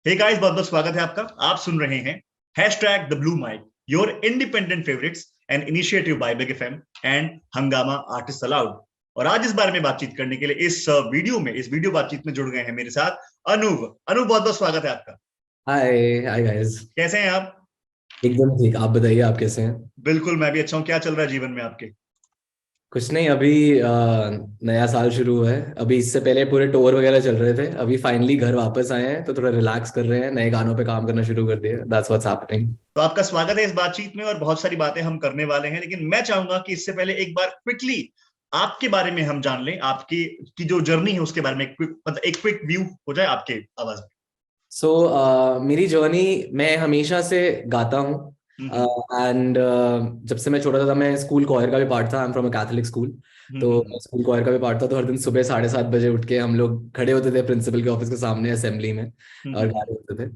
Hey guys, बहुत बहुत स्वागत है आपका। आप सुन रहे हैं hashtag the blue mic, your independent favourites, an initiative by big FM and Hungama artist aloud. और आज इस बारे में बातचीत करने के लिए इस वीडियो बातचीत में जुड़ गए हैं मेरे साथ अनूप। अनूप, बहुत बहुत स्वागत है आपका। हाय हाय गाइस। कैसे हैं आप? एकदम ठीक। आप बताइए, आप कैसे हैं? बिल्कुल, मैं भी अच्छा हूँ। क्या चल रहा है जीवन में आपके? कुछ नहीं, अभी नया साल शुरू हुआ है। अभी इससे पहले पूरे टूर वगैरह चल रहे थे। अभी फाइनली घर वापस आए हैं तो थोड़ा रिलैक्स कर रहे हैं, नए गानों पे काम करना शुरू कर दिया। That's what's happening. तो आपका स्वागत है इस बातचीत में और बहुत सारी बातें हम करने वाले हैं, लेकिन मैं चाहूंगा कि इससे पहले एक बार क्विकली आपके बारे में हम जान लें। आपकी की जो जर्नी है उसके बारे में एक क्विक व्यू हो जाए आपके आवाज में। मेरी जर्नी, मैं हमेशा से गाता हूँ। हम्म। एंड जब से मैं छोटा था मैं स्कूल क्वायर का भी पार्ट था। I am from a Catholic school. Hmm. तो मैं स्कूल क्वायर का भी पार्ट था, तो हर दिन सुबह 7:30 बजे उठ के हम लोग खड़े होते थे प्रिंसिपल के ऑफिस के सामने असेंबली में और हम्म। गा रहे होते थे।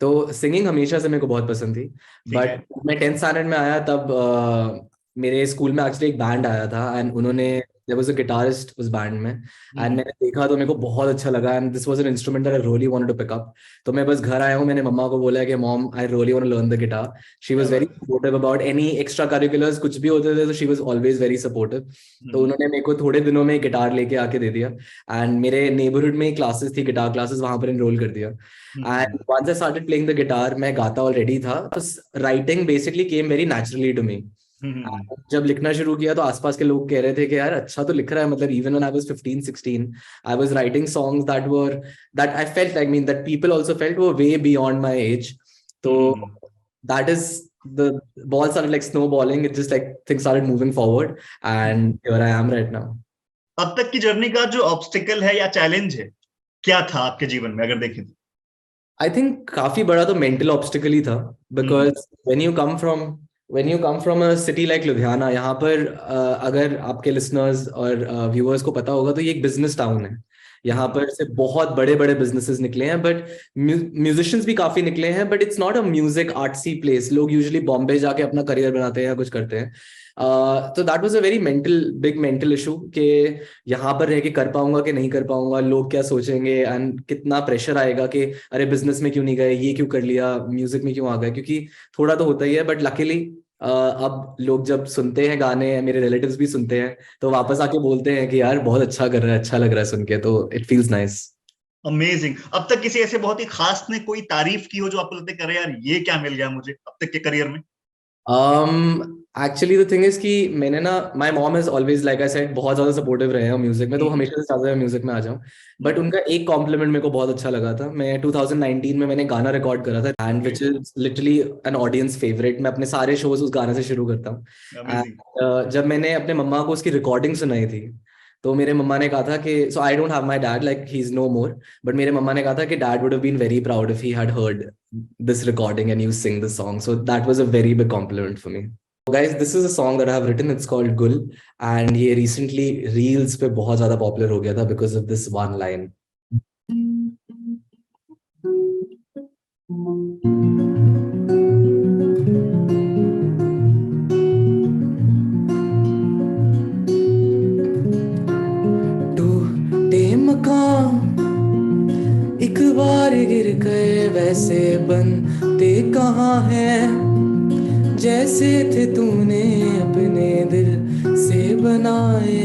तो सिंगिंग हमेशा से मेरे को बहुत पसंद थी। ठीक है। बट मैं 10th स्टैंडर्ड में आया तब मेरे स्कूल में एक्चुअली एक बैंड आया था एंड उन्होंने देयर वाज अ गिटारिस्ट उस बैंड में। And hmm. मैंने देखा तो मेरे को बहुत अच्छा लगा and this was an instrument that I really wanted to pick up. तो मैं बस घर आया हूँ, मैंने मम्मा को बोला कि mom I really want to learn the guitar. She क्या वाज वेरी बात है। Supportive about any extra curriculars, कुछ भी होते थे तो she was always very supportive. तो हम्म। उन्होंने मेरे को थोड़े दिनों में गिटार लेके आके दे दिया। एंड मेरे नेबरहुड में क्लासेस थी, गिटार क्लासेस, वहां पर एनरोल कर दिया। And hmm. Once I started playing the guitar, मैं गाता ऑलरेडी था, तो writing basically came very naturally to me. Hmm. जब लिखना शुरू किया तो आसपास के लोग कह रहे थे कि यार अच्छा तो लिख रहा है। मतलब even when I was 15 16 I was writing songs that I felt, I mean that people also felt were way beyond my age. तो hmm. That is the ball started like snowballing. It just like things started moving forward and here I am right now. अब तक की journey का जो obstacle है या challenge है, क्या था आपके जीवन में अगर देखें तो? आई थिंक काफी बड़ा तो मेंटल ऑब्स्टिकल ही था। Hmm. Because when you come from a city like Ludhiana, यहाँ पर अगर आपके लिसनर्स और व्यूअर्स को पता होगा तो ये एक बिजनेस टाउन है। यहाँ हम्म। पर से बहुत बड़े बड़े बिजनेसेस निकले हैं, बट म्यूजिशियंस भी काफी निकले हैं, but it's not a music artsy place. लोग यूजुअली बॉम्बे जाके अपना करियर बनाते हैं या कुछ करते हैं। तो that was a very big mental issue कि यहाँ पर रह के कर पाऊंगा कि नहीं कर पाऊंगा, लोग क्या सोचेंगे एंड कितना प्रेशर आएगा कि अरे बिजनेस में क्यों नहीं गए, ये क्यों कर लिया, म्यूजिक में क्यों आ गए। क्योंकि थोड़ा तो होता ही है, बट लकीली अब लोग जब सुनते हैं गाने, मेरे रिलेटिव्स भी सुनते हैं, तो वापस आके बोलते हैं कि यार बहुत अच्छा कर रहा है, अच्छा लग रहा है सुन के, तो इट फील्स नाइस। अमेजिंग। अब तक किसी ऐसे बहुत ही खास ने कोई तारीफ की हो जो आपको लगता है कि अरे यार ये क्या मिल गया मुझे अब तक के करियर में? एक्चुअली द थिंग इज कि मैंने ना, my mom is always like I said बहुत ज्यादा सपोर्टिव रहे हैं म्यूजिक में, तो वो हम्म। हमेशा से चाहते हैं म्यूजिक में आ जाऊं। बट हम्म। उनका एक कॉम्प्लीमेंट मेरे को बहुत अच्छा लगा था। मैं 2019 में मैंने गाना रिकॉर्ड करा था and okay. Which is literally an audience favourite. मैं अपने सारे शोज उस गाने से शुरू करता हूँ। अमेजिंग। जब मैंने अपने मम्मा को उसकी रिकॉर्डिंग सुनाई थी, तो मेरे मम्मा ने कहा था कि so I don't have my dad, like he is no more, but मेरे मम्मा ने कहा था कि dad would have been very proud if he had heard this recording and you sing this song. So that was a very big compliment for me. Guys, this is a song that I have written, it's called Gul. And ये recently reels पे बहुत ज्यादा popular हो गया था because of this one line. टूटे मकान एक बार गिर गए, वैसे बनते कहाँ हैं, जैसे थे तूने अपने दिल से बनाए।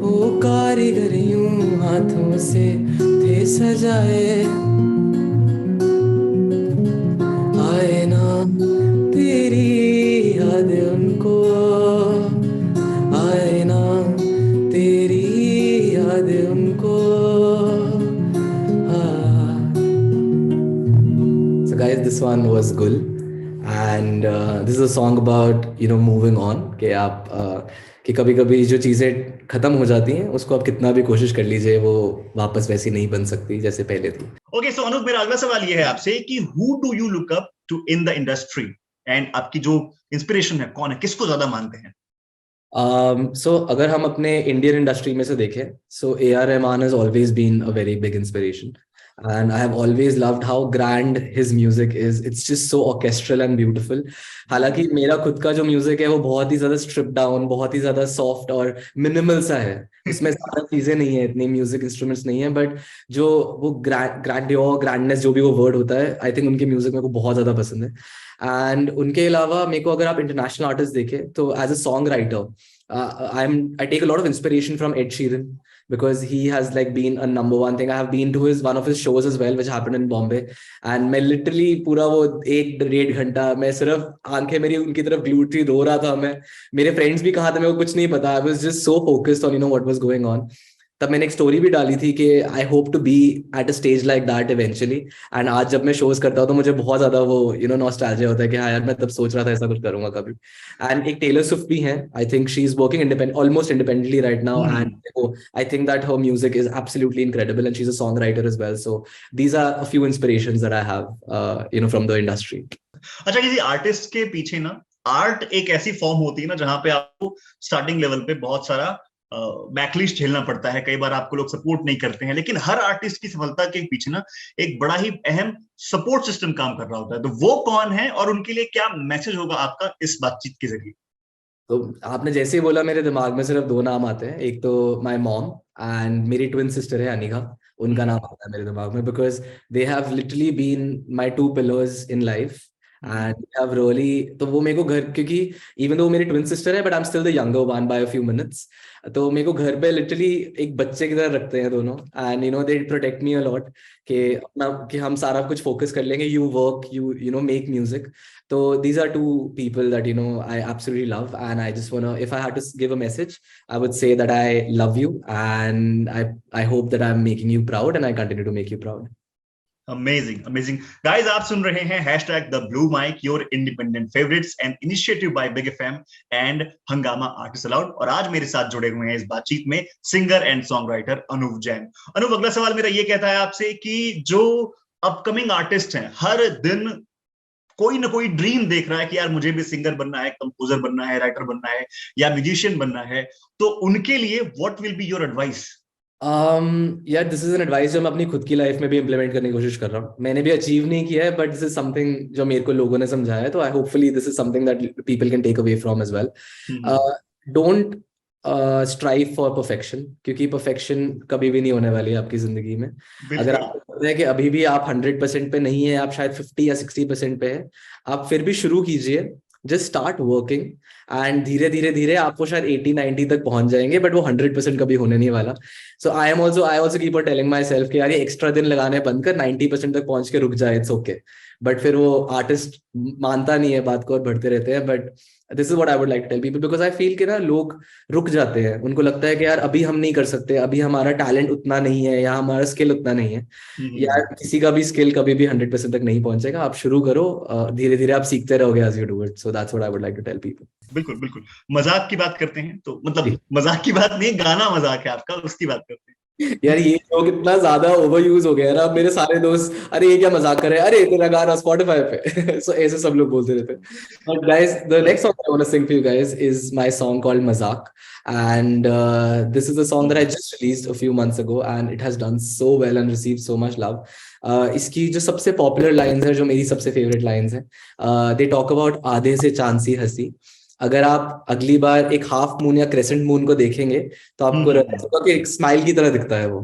वो कारीगर यूं हाथों से थे सजाए। आए ना तेरी याद उनको, आए ना तेरी याद उनको। So guys, this one was Gul, and this is a song about moving on, कि आप कि कभी कभी जो चीजें खत्म हो जाती हैं उसको आप कितना भी कोशिश कर लीजिए, वो वापस वैसी नहीं बन सकती जैसे पहले थी। ओके, सो अनूप, मेरा अगला सवाल ये है आपसे कि who do you look up to in the industry? And आपकी जो इंस्पिरेशन है, कौन है, किसको ज्यादा मानते हैं? अगर हम अपने इंडियन इंडस्ट्री में से देखें, so A R Rahman has always been a very big inspiration. and I have always loved how grand his music is. It's just so orchestral and beautiful. हालांकि मेरा खुद का जो म्यूजिक है वो बहुत ही ज्यादा स्ट्रिप डाउन, बहुत ही ज्यादा सॉफ्ट और मिनिमल सा है. उसमें ज्यादा चीजें नहीं है, इतनी म्यूजिक इंस्ट्रूमेंट्स नहीं है, बट जो वो ग्रैंडियोर, ग्रैंडनेस, जो भी वो वर्ड होता है, आई थिंक उनके म्यूजिक मेरे को बहुत ज्यादा पसंद है. एंड उनके अलावा मेरे को अगर आप इंटरनेशनल आर्टिस्ट देखें तो as a songwriter I take a lot of inspiration from Ed Sheeran, because he has like been a number one thing. I have been to his one of his shows as well, which happened in Bombay, and मैं literally पूरा वो 1 डेढ़ घंटा मैं सिर्फ आंखें मेरी उनकी तरफ ग्लूड थी, रो रहा था मैं. मेरे फ्रेंड्स भी कहाँ थे, मेरे को कुछ नहीं पता. I was just so focused on what was going on. तब मैंने एक स्टोरी भी डाली थी कि I hope to be at a stage like that eventually. And आज जब मैं शोज करता हूँ तो मुझे बहुत ज्यादा वो नॉस्टैल्जिया होता है कि हाँ यार, मैं तब सोच रहा था ऐसा कुछ करूंगा कभी. एंड एक टेलर स्विफ्ट भी है. I think she is working almost independently right now, and I think that her music is absolutely incredible, and she is a songwriter as well. So these are a few inspirations that I have from the industry. अच्छा, किसी artist के पीछे ना art एक ऐसी form होती है ना जहां पे आपको स्टार्टिंग लेवल पे बहुत सारा बैकलिस्ट झेलना पड़ता है, कई बार आपको लोग सपोर्ट नहीं करते हैं, लेकिन हर आर्टिस्ट की सफलता के पीछे ना एक बड़ा ही अहम सपोर्ट सिस्टम काम कर रहा होता है. तो वो कौन है और उनके लिए क्या मैसेज होगा आपका इस बातचीत के जरिए? तो आपने जैसे ही बोला मेरे दिमाग में सिर्फ 2 नाम आते हैं. एक तो माय मॉम, एंड मेरी ट्विन सिस्टर है अनिका. उनका नाम आता है मेरे दिमाग में, because they have literally been my 2 pillars in life. And have really, तो वो मेरे को घर, क्योंकि इवन दो मेरी ट्विन सिस्टर है but I am still the younger one by a few minutes. तो मेरे को घर पे लिटरली एक बच्चे की तरह रखते हैं दोनों. And they protect me a lot कि अपना, कि हम सारा कुछ फोकस कर लेंगे, you work, you make music. So these are two people that I absolutely love, and I just wanna, if I had to give a message, I would say that I love you, and I hope that I'm making you proud, and I continue to make you proud. Amazing amazing guys, आप सुन रहे हैं #TheBlueMic, your independent favourites and initiative by big FM and Hungama artist aloud. और आज मेरे साथ जुड़े हुए हैं इस बातचीत में singer and songwriter Anuv Jain. Anuv, अगला सवाल मेरा ये कहता है आपसे कि जो अपकमिंग आर्टिस्ट हैं, हर दिन कोई ना कोई ड्रीम देख रहा है कि यार मुझे भी सिंगर बनना है, कंपोजर बनना है, राइटर बनना है या म्यूजिशियन बनना है, तो उनके लिए what will be your advice? यार, दिस इज एन एडवाइस जो मैं अपनी खुद की लाइफ में भी इम्प्लीमेंट करने की कोशिश कर रहा हूँ. मैंने भी अचीव नहीं किया है, बट दिस इज समथिंग जो मेरे को लोगों ने समझाया है, तो I hopefully this is something that people can take away from as well. Don't strive for perfection, क्योंकि परफेक्शन कभी भी नहीं होने वाली है आपकी जिंदगी में. अगर आपको पता है कि अभी भी आप 100% पे नहीं है, आप शायद 50 या 60% पे है, आप फिर भी शुरू कीजिए. जस्ट स्टार्ट वर्किंग, एंड धीरे धीरे धीरे आप वो शायद 80-90 तक पहुंच जाएंगे, बट वो 100% कभी होने नहीं वाला. So I also keep on telling myself कि यार ये एक्स्ट्रा दिन लगाने बंद कर, 90% तक पहुंच के रुक जाए, इट्स ओके. बट फिर वो आर्टिस्ट मानता नहीं है बात को और बढ़ते रहते हैं. But this is what I would like to tell people, because I feel कि ना लोग रुक जाते हैं. उनको लगता है कि यार अभी हम नहीं कर सकते, अभी हमारा टैलेंट उतना नहीं है, या हमारा स्किल उतना नहीं है. यार किसी का भी स्किल कभी भी 100% तक नहीं पहुंचेगा. आप शुरू करो, धीरे धीरे आप सीखते रहोगे as you do it. So that's what I would like to tell people. बिल्कुल बिल्कुल. मजाक की बात करते हैं तो मतलब मजाक की बात नहीं, गाना मजाक है आपका, उसकी बात करते हैं. यार ये जोक इतना ज्यादा ओवर यूज हो गया है ना, मेरे सारे दोस्त, अरे ये क्या मजाक कर रहे हैं, अरे तेरा गाना स्पॉटिफाई पे. सो ऐसे सब लोग बोलते रहते हैं. But guys, the next song I want to sing for you guys is my song called Mazaak. And this is a song that I just released a few months ago, and it has done so well and received so much love. इसकी जो सबसे popular lines है, जो मेरी सबसे favourite lines है, they talk about आधे से चांद सी हंसी. अगर आप अगली बार एक हाफ मून या क्रेसेंट मून को देखेंगे तो आपको realize होगा कि एक स्माइल की तरह दिखता है वो.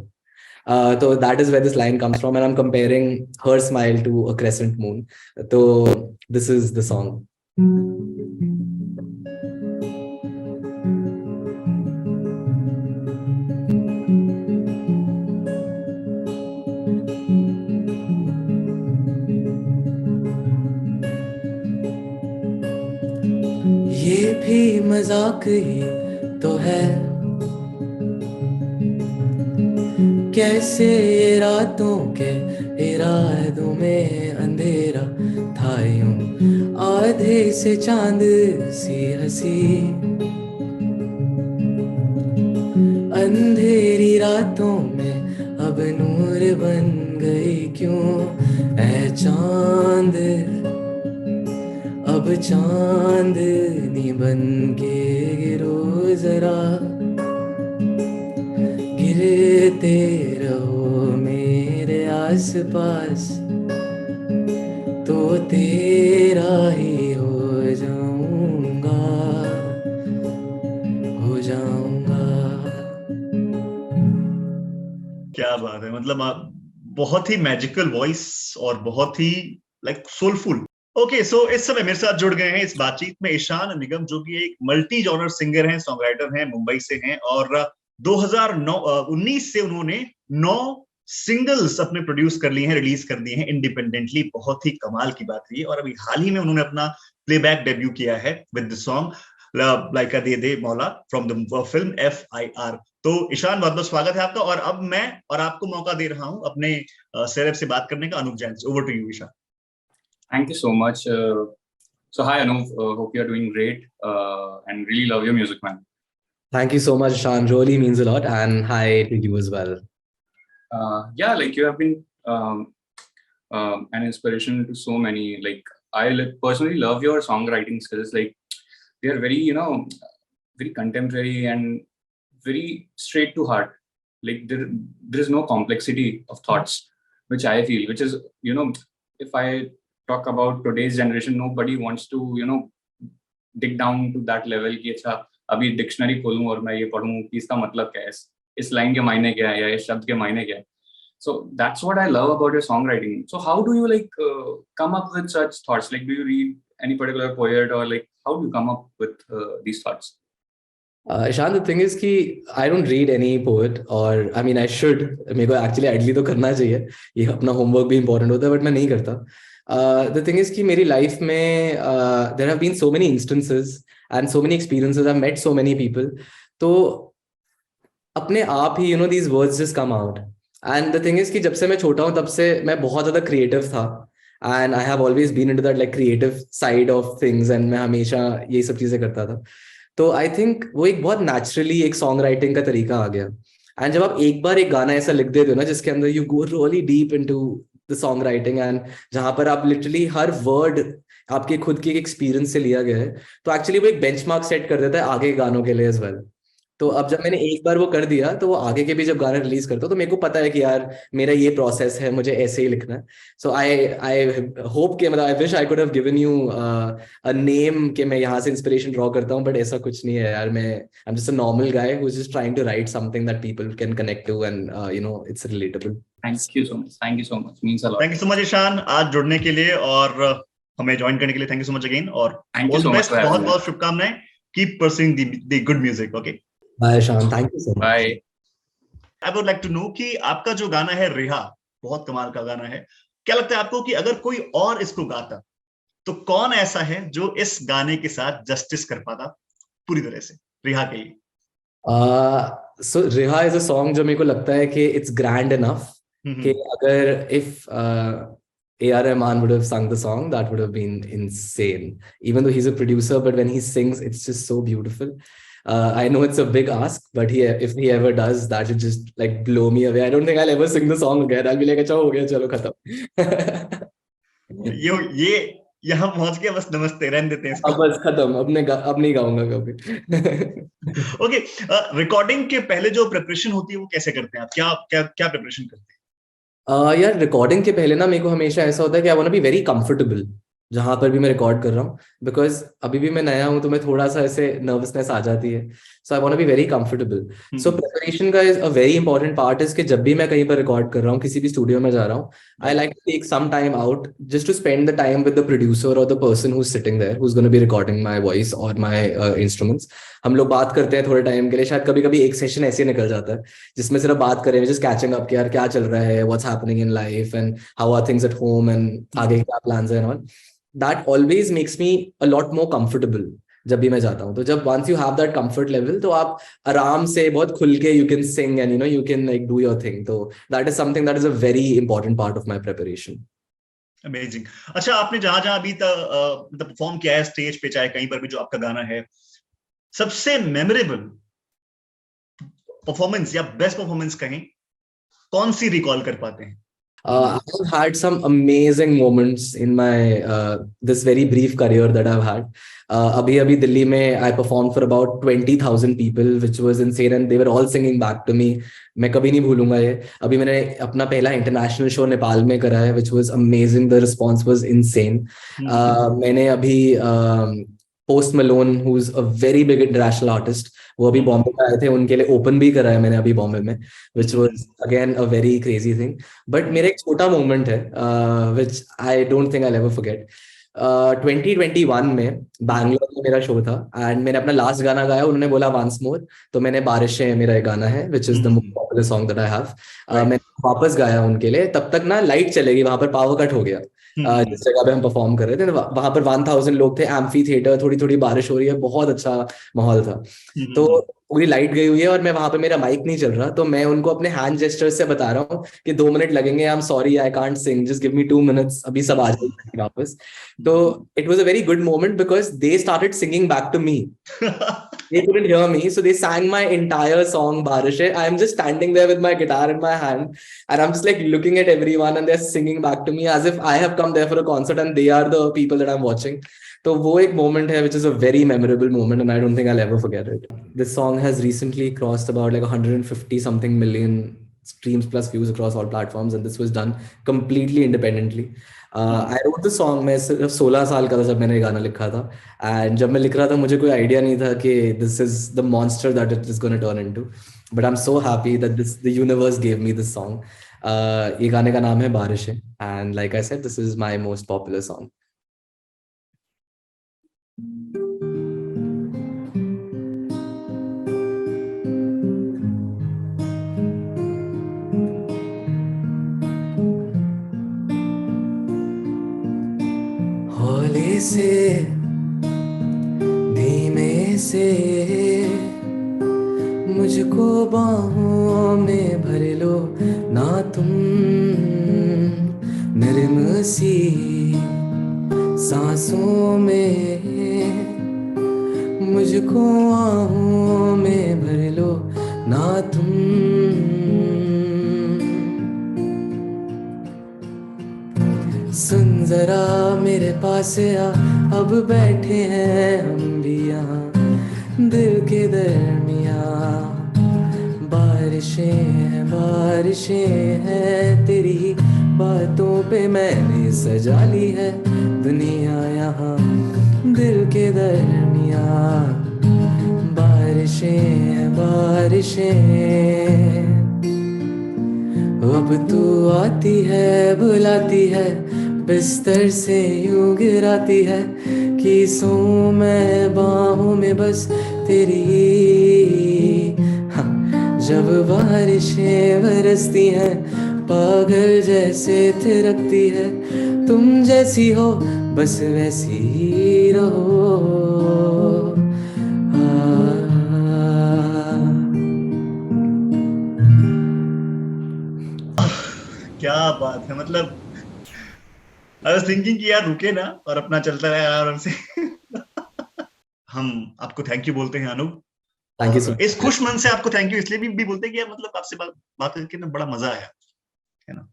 तो that is where this line comes from, and I'm comparing her smile to a crescent moon. तो this is the song. ये भी मजाक ही तो है, कैसे ये रातों के इरादों में अंधेरा था यूं, आधे से चांद सी हंसी, अंधेरी रातों में अब नूर बन गई क्यों ऐ चांद, अब चांदनी बन के गिरो जरा, गिरते रहो मेरे आस पास तो तेरा ही हो जाऊंगा, हो जाऊंगा। क्या बात है, मतलब आप बहुत ही मैजिकल वॉइस और बहुत ही लाइक सोलफुल। ओके, सो इस समय मेरे साथ जुड़ गए हैं इस बातचीत में ईशान निगम, जो कि एक मल्टी जॉनर सिंगर हैं, सॉन्ग राइटर हैं, मुंबई से हैं, और 2019 से उन्होंने 9 सिंगल्स अपने प्रोड्यूस कर लिए हैं, रिलीज कर दिए हैं इंडिपेंडेंटली। बहुत ही कमाल की बात है। और अभी हाल ही में उन्होंने अपना प्लेबैक डेब्यू किया है विद द सॉन्ग लाइका दे दे मौला फ्रॉम द फिल्म FIR। तो ईशान, बहुत बहुत स्वागत है आपका। और अब मैं और आपको मौका दे रहा हूं अपने सेलेब से बात करने का, अनूप जैन से। Over to you Ishaan. Thank you so much. So hi Anup, hope you're doing great and really love your music, man. Thank you so much, Sean. Really means a lot. And hi to you as well. Yeah, like you have been an inspiration to so many. Like I personally love your songwriting skills. Like they are very, very contemporary and very straight to heart. Like there is no complexity of thoughts, which I feel, which is, if I talk about today's generation, nobody wants to, dig down to that level कि अच्छा अभी dictionary खोलूं और मैं ये पढ़ूं कि इसका मतलब क्या है, इस लाइन के मायने क्या है या इस शब्द के मायने क्या है. So that's what I love about your songwriting. So how do you come up with such thoughts? Like, do you read any particular poet, or like how do you come up with these thoughts? Ishan, the thing is कि I don't read any poet, or I mean I should. मेरे को actually idly तो करना चाहिए, ये अपना homework भी important होता है, but मैं नहीं करता. The thing is कि मेरी life में there have been so many instances and so many experiences. I've met so many people. तो अपने आप ही these words just come out. And the thing is कि जब से मैं छोटा हूँ तब से मैं बहुत ज़्यादा creative था. And I have always been into that like creative side of things, and मैं हमेशा ये सब चीज़ें करता था. तो आई थिंक वो एक बहुत नेचुरली एक सॉन्ग राइटिंग का तरीका आ गया. एंड जब आप एक बार एक गाना ऐसा लिख देते हो ना जिसके अंदर you go really deep into the song writing, and जहां पर आप लिटरली हर वर्ड आपके खुद के एक्सपीरियंस से लिया गया है, तो एक्चुअली वो एक बेंचमार्क सेट कर देता है आगे गानों के लिए एज वेल. तो अब जब मैंने एक बार वो कर दिया तो वो आगे के भी जब गाने रिलीज करता हूँ तो मेरे को पता है कि यार मेरा ये प्रोसेस है, मुझे ऐसे ही लिखना है. सो आई होप कि मतलब I wish I could have given you a name कि मैं यहाँ से इंस्पिरेशन ड्रॉ करता हूँ, बट ऐसा कुछ नहीं है यार. मैं I am just a normal guy who is just trying to write something that people can connect to, and it's relatable. Thank you so much. Thank you so much. Means a lot. Thank you so much Ishaan, आज जुड़ने के लिए और हमें join करने के लिए. Thank you so much again, और Thank you so much for having बहुत me. बहुत शुभकामनाएं. Keep pursuing the good music. Okay, bye Shaan, thank you so much. Bye. I would like to know कि आपका जो गाना है रिहा, बहुत कमाल का गाना है. क्या लगता है आपको कि अगर कोई और इसको गाता तो कौन ऐसा है जो इस गाने के साथ जस्टिस कर पाता पूरी तरह से रिहा के लिए? सो रिहा इज अ सॉन्ग जो मेरे को लगता है कि इट्स ग्रैंड इनफ कि अगर if A.R. Rahman would have sung the song, that would have been insane. Even though he's a producer, but when he sings, it's just so beautiful. I know it's a big ask, but if he ever does, that would just like blow me away. I don't think I'll ever sing the song again. I'll be like, अच्छा हो गया, चलो खत्म. ये यहाँ पहुंच के बस नमस्ते रहने देते हैं इसको. अब बस खत्म, अब नहीं गाऊंगा कभी. ओके, रिकॉर्डिंग के पहले जो प्रिपरेशन होती है वो कैसे करते हैं आप? क्या क्या क्या प्रिपरेशन करते हैं? यार रिकॉर्डिंग के पहले ना मेरे को हमेशा ऐसा होता है कि I want to be very comfortable जहां पर भी मैं रिकॉर्ड कर रहा हूँ, बिकॉज अभी भी मैं नया हूँ तो मैं थोड़ा सा ऐसे नर्वसनेस आ जाती है. So I want to be very comfortable. So preparation का is a very important part is कि जब भी मैं कहीं पर रिकॉर्ड कर रहा हूँ, किसी भी स्टूडियो में जा रहा हूँ, I like to take some time out just to spend the time with the producer और the person who is sitting there who is gonna be recording my voice और माय इंस्ट्रूमेंट्स. हम लोग बात करते हैं थोड़े टाइम के लिए, शायद कभी कभी एक सेशन ऐसे निकल जाता है जिसमें सिर्फ बात करें, जस्ट कैचिंग अप कि यार क्या चल रहा है, what's happening in life and how are things at home and आगे क्या प्लान्स हैं and all. That always makes me a lot more comfortable जब भी मैं जाता हूँ. तो जब once you have that comfort level तो आप आराम से बहुत खुल के you can sing and you can like do your thing. तो that is something that is a very important part of my preparation. Amazing. अच्छा, आपने जहां जहां अभी तक परफॉर्म किया है स्टेज पे, चाहे कहीं पर भी जो आपका गाना है, सबसे मेमोरेबल परफॉर्मेंस या बेस्ट परफॉर्मेंस कहें, कौन सी रिकॉल कर पाते हैं? I've had some amazing moments in my this very brief career that I've had. अभी दिल्ली में I performed for about 20,000 people, which was insane, and they were all singing back to me. मैं कभी नहीं भूलूंगा ये. अभी मैंने अपना पहला इंटरनेशनल शो नेपाल में करा है, which was amazing. The response was insane. मैंने अभी post Malone, who's a very big international artist, वो अभी बॉम्बे में आए थे, उनके लिए ओपन भी करा है मैंने अभी बॉम्बे में, which was again a very crazy thing. But मेरा एक छोटा मोमेंट है which I don't think I'll ever forget. 2021 में बैंगलोर में मेरा शो था एंड मैंने अपना लास्ट गाना गाया, उन्होंने बोला वंस मोर, तो मैंने बारिशें मेरा एक गाना है which is the most popular song that I have. मैंने वापस गाया उनके लिए, तब तक ना लाइट चलेगी, वहां पर पावर कट हो गया जिस जगह पे हम परफॉर्म कर रहे थे, वहां पर 1000 लोग थे, एम्फी थिएटर, थोड़ी थोड़ी बारिश हो रही है, बहुत अच्छा माहौल था. तो पूरी लाइट गई हुई है और मैं वहां पे, मेरा माइक नहीं चल रहा, तो मैं उनको अपने हैंड जेस्चर्स से बता रहा हूँ कि 2 मिनट लगेंगे, I am sorry I can't sing, just give me 2 minutes, अभी सब आ जाएंगे वापस. तो it was a very good moment because they started singing back to me. They couldn't hear me, so they sang my entire song Barishe. I am just standing there with my guitar in my hand, and I'm just like looking at everyone, and they're singing back to me as if I have come there for a concert and they are the people that I'm watching. So वो एक moment है which is a very memorable moment, and I don't think I'll ever forget it. This song has recently crossed about like 150 something million streams plus views across all platforms, and this was done completely independently. I wrote the song, मैं सिर्फ 16 साल का था जब मैंने गाना लिखा था, and जब मैं लिख रहा था मुझे कोई आइडिया नहीं था कि this is the monster that it is going to turn into, but I'm so happy that the universe gave me this song. ये गाने का नाम है बारिशें, and like I said, this is my most popular song. हौले से धीमे से मुझको बाहों में भर लो ना तुम, नरम सी सांसों में मुझको आहों में भर लो ना तुम. सुन जरा मेरे पास आ, अब बैठे हैं हम भी यहाँ दिल के दरमियाँ. बारिशें हैं तेरी बातों पे मैंने सजा ली है दुनिया यहाँ दिल के दरमियाँ. बारिशें अब तू आती है बुलाती है, बिस्तर से यूं गिराती है कि सोऊं मैं बाहों में बस तेरी. जब बारिशें बरसती हैं पागल जैसे थिरकती है, तुम जैसी हो बस वैसी ही रहो. क्या बात है, मतलब I was thinking कि यार रुके ना और अपना चलता रहे आराम से. हम आपको थैंक यू बोलते हैं अनूप. Thank you sir. इस खुश मन से आपको थैंक यू इसलिए भी बोलते हैं कि मतलब आपसे बात करके ना बड़ा मजा आया, है ना.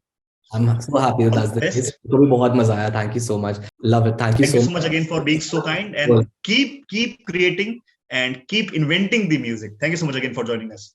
I'm so happy with this. मुझे भी बहुत मजा आया. Thank you so much. Love it. Thank you so much again for being so kind and keep creating and keep inventing the music. Thank you so much again for joining us.